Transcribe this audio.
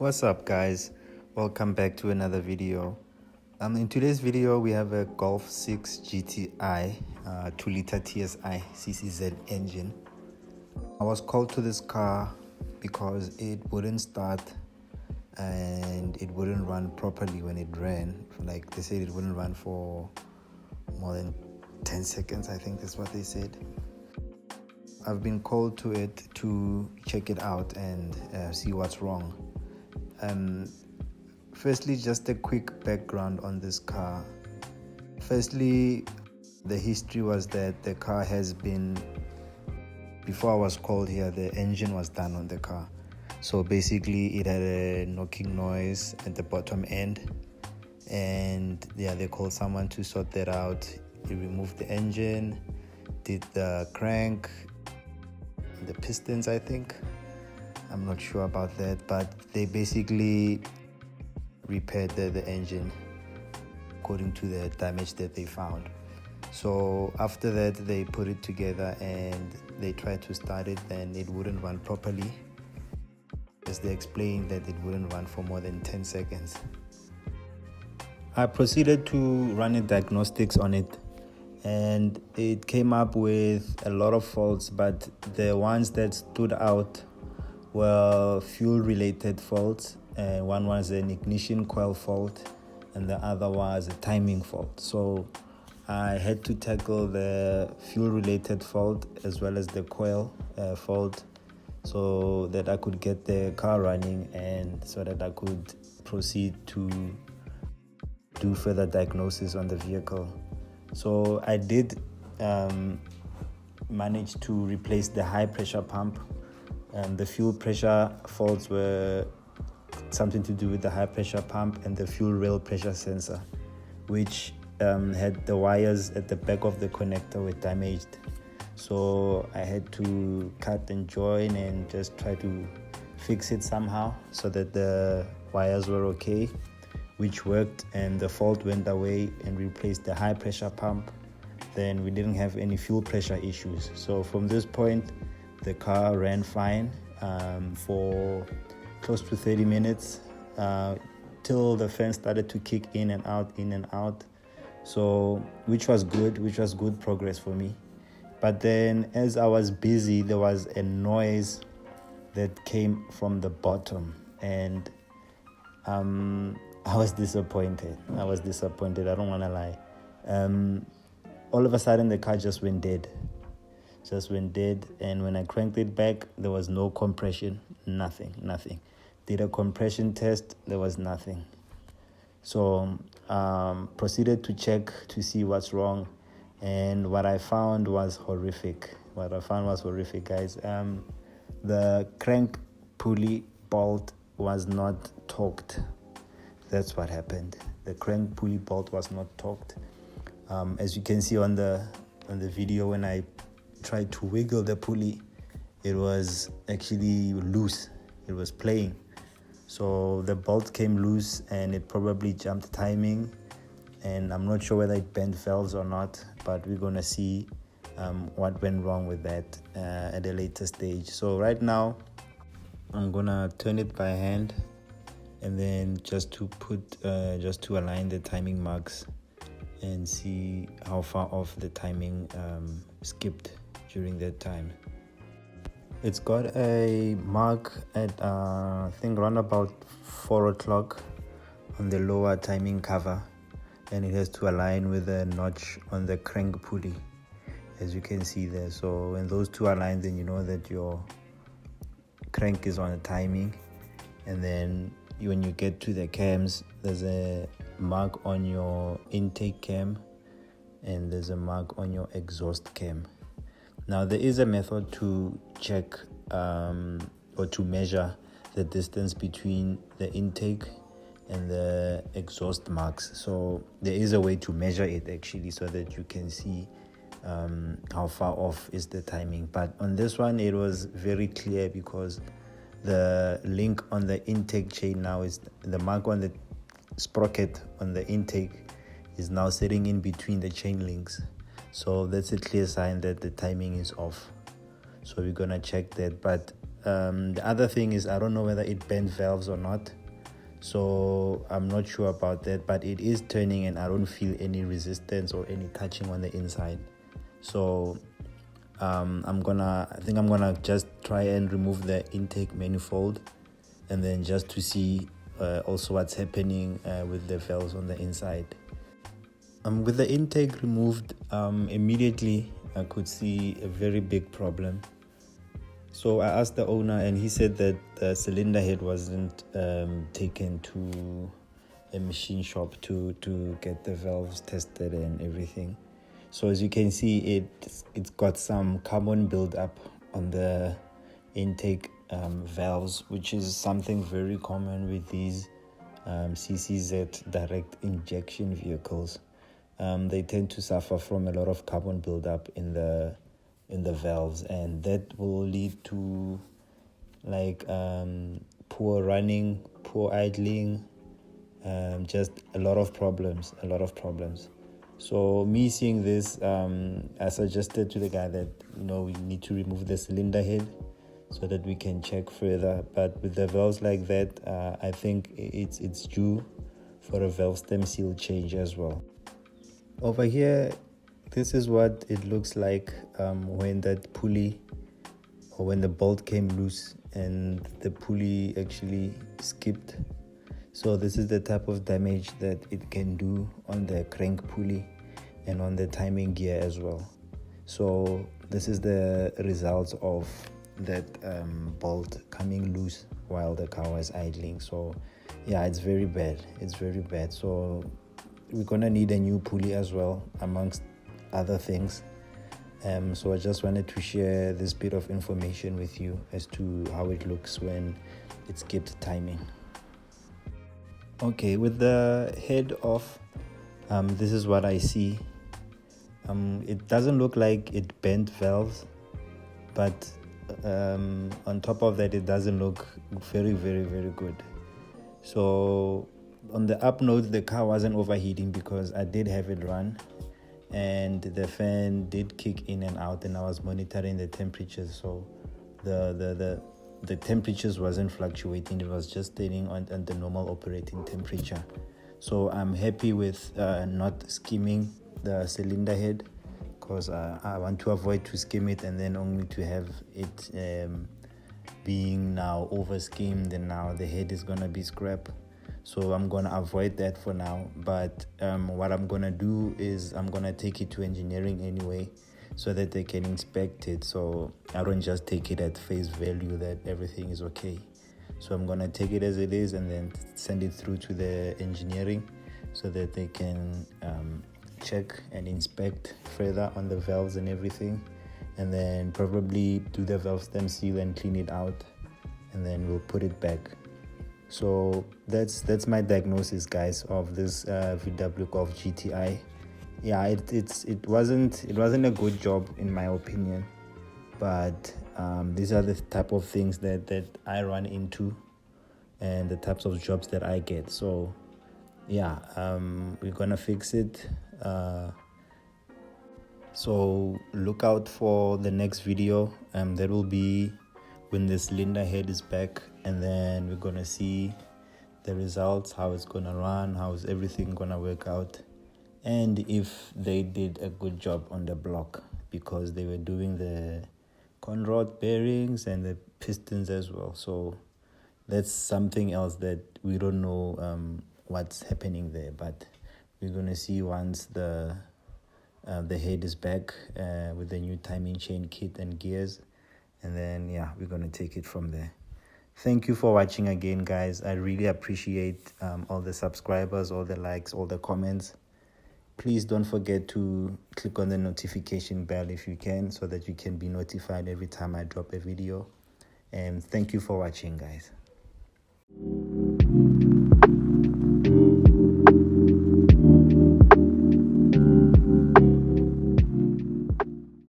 What's up, guys? Welcome back to another video. In today's video we have a Golf 6 GTi 2-liter TSI CCZ engine. I was called to this car because it wouldn't start and it wouldn't run properly when it ran. Like they said, it wouldn't run for more than 10 seconds. I think that's what they said. I've been called to it to check it out and see what's wrong. Firstly, just a quick background on this car. Firstly, the history was that the car has been, before I was called here, the engine was done on the car. So basically it had a knocking noise at the bottom end, and yeah, they called someone to sort that out. He removed the engine, did the crank, the pistons, I think. I'm not sure about that, but they basically repaired the engine according to the damage that they found. So after that, they put it together and they tried to start it, and it wouldn't run properly. As they explained that it wouldn't run for more than 10 seconds. I proceeded to run a diagnostics on it, and it came up with a lot of faults, but the ones that stood out were fuel related faults. One was an ignition coil fault and the other was a timing fault. So I had to tackle the fuel related fault as well as the coil fault, so that I could get the car running and so that I could proceed to do further diagnosis on the vehicle. So I did manage to replace the high pressure pump. The fuel pressure faults were something to do with the high pressure pump and the fuel rail pressure sensor, which had the wires at the back of the connector were damaged. So I had to cut and join and just try to fix it somehow so that the wires were okay, which worked, and the fault went away and replaced the high pressure pump. Then we didn't have any fuel pressure issues. So from this point, the car ran fine for close to 30 minutes till the fan started to kick in and out. So which was good progress for me. But then as I was busy, there was a noise that came from the bottom, and I was disappointed. I don't want to lie. All of a sudden the car just went dead. And when I cranked it back, there was no compression, nothing. Did a compression test, there was nothing. So proceeded to check to see what's wrong, and what I found was horrific. Guys. The crank pulley bolt was not torqued. That's what happened. The crank pulley bolt was not torqued. As you can see on the video, when I tried to wiggle the pulley, it was actually loose. It was playing. So the bolt came loose and it probably jumped timing, and I'm not sure whether it bent valves or not, but we're gonna see what went wrong with that at a later stage. So right now I'm gonna turn it by hand, and then just to align the timing marks and see how far off the timing skipped during that time. It's got a mark at I think around about 4 o'clock on the lower timing cover, and it has to align with a notch on the crank pulley, as you can see there. So when those two align, then you know that your crank is on the timing. And then when you get to the cams, there's a mark on your intake cam and there's a mark on your exhaust cam. Now there is a method to check or to measure the distance between the intake and the exhaust marks. So there is a way to measure it actually, so that you can see how far off is the timing. But on this one, it was very clear because the link on the intake chain now is the mark on the sprocket on the intake is now sitting in between the chain links. So that's a clear sign that the timing is off. So we're gonna check that. But The other thing is I don't know whether it bent valves or not, so I'm not sure about that, but it is turning and I don't feel any resistance or any catching on the inside. So I think I'm gonna just try and remove the intake manifold, and then just to see also what's happening with the valves on the inside. With the intake removed, immediately I could see a very big problem. So I asked the owner, and he said that the cylinder head wasn't taken to a machine shop to get the valves tested and everything. So as you can see, it's got some carbon buildup on the intake valves, which is something very common with these CCZ direct injection vehicles. They tend to suffer from a lot of carbon buildup in the valves, and that will lead to like poor running, poor idling, just a lot of problems. So me seeing this, I suggested to the guy that we need to remove the cylinder head so that we can check further. But with the valves like that, I think it's due for a valve stem seal change as well. Over here, this is what it looks like when that pulley, or when the bolt came loose and the pulley actually skipped. So this is the type of damage that it can do on the crank pulley and on the timing gear as well. So this is the results of that bolt coming loose while the car was idling. So yeah, it's very bad. So we're gonna need a new pulley as well, amongst other things. So I just wanted to share this bit of information with you as to how it looks when it skipped timing. Okay, with the head off, this is what I see. It doesn't look like it bent valves, but on top of that, it doesn't look very, very, very good. So on the up note, the car wasn't overheating because I did have it run, and the fan did kick in and out, and I was monitoring the temperatures. So the temperatures wasn't fluctuating, it was just staying on the normal operating temperature. So I'm happy with not skimming the cylinder head, because I want to avoid to skim it and then only to have it being now over skimmed, and now the head is gonna be scrap. So I'm gonna avoid that for now, but what I'm gonna do is I'm gonna take it to engineering anyway, so that they can inspect it. So I don't just take it at face value that everything is okay. So I'm gonna take it as it is and then send it through to the engineering so that they can check and inspect further on the valves and everything, and then probably do the valve stem seal and clean it out, and then we'll put it back. So that's my diagnosis, guys, of this VW Golf GTi. Yeah, it wasn't a good job in my opinion, but these are the type of things that I run into and the types of jobs that I get. So yeah, we're gonna fix it. So look out for the next video. That will be when the cylinder head is back, and then we're gonna see the results, how it's gonna run, how is everything gonna work out, and if they did a good job on the block, because they were doing the conrod bearings and the pistons as well. So that's something else that we don't know what's happening there, but we're gonna see once the head is back with the new timing chain kit and gears, and then yeah, we're gonna take it from there. Thank you for watching again, guys. I really appreciate all the subscribers, all the likes, all the comments. Please don't forget to click on the notification bell if you can, so that you can be notified every time I drop a video. And thank you for watching, guys.